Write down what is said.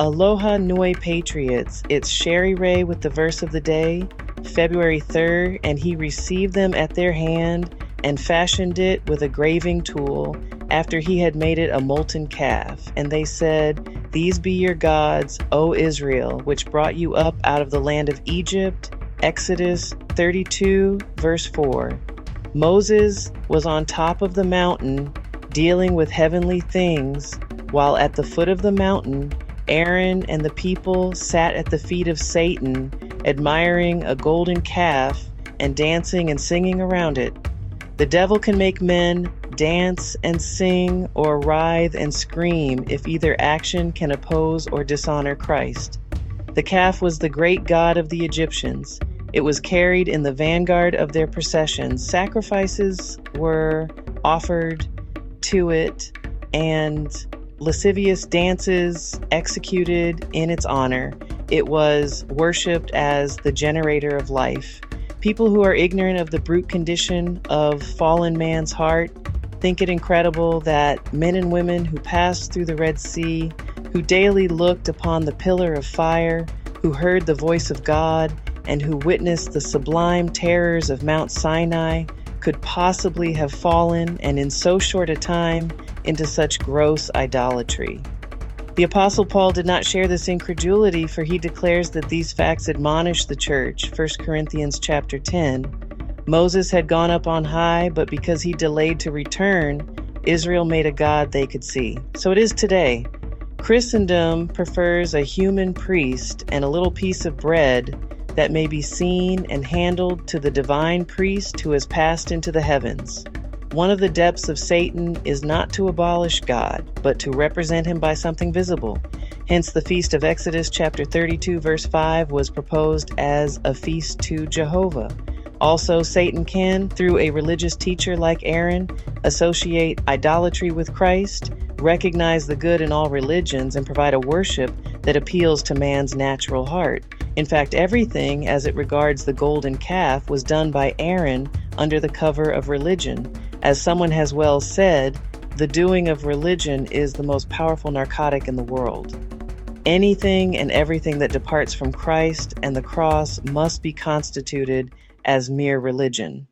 Aloha Nui Patriots. It's Shariraye with the verse of the day, February 3rd, and he received them at their hand and fashioned it with a graving tool after he had made it a molten calf. And they said, "These be your gods, O Israel, which brought you up out of the land of Egypt." Exodus 32, verse 4. Moses was on top of the mountain dealing with heavenly things, while at the foot of the mountain, Aaron and the people sat at the feet of Satan, admiring a golden calf and dancing and singing around it. The devil can make men dance and sing or writhe and scream if either action can oppose or dishonor Christ. The calf was the great god of the Egyptians. It was carried in the vanguard of their processions. Sacrifices were offered to it, and lascivious dances executed in its honor. It was worshipped as the generator of life. People who are ignorant of the brute condition of fallen man's heart think it incredible that men and women who passed through the Red Sea, who daily looked upon the pillar of fire, who heard the voice of God, and who witnessed the sublime terrors of Mount Sinai could possibly have fallen, and in so short a time, into such gross idolatry. The Apostle Paul did not share this incredulity, for he declares that these facts admonish the church. 1 Corinthians chapter 10. Moses had gone up on high, but because he delayed to return, Israel made a god they could see. So it is today. Christendom prefers a human priest and a little piece of bread that may be seen and handled to the divine priest who has passed into the heavens. One of the depths of Satan is not to abolish God, but to represent him by something visible. Hence, the feast of Exodus chapter 32, verse 5 was proposed as a feast to Jehovah. Also, Satan can, through a religious teacher like Aaron, associate idolatry with Christ, recognize the good in all religions, and provide a worship that appeals to man's natural heart. In fact, everything as it regards the golden calf was done by Aaron under the cover of religion. As someone has well said, the doing of religion is the most powerful narcotic in the world. Anything and everything that departs from Christ and the cross must be constituted as mere religion.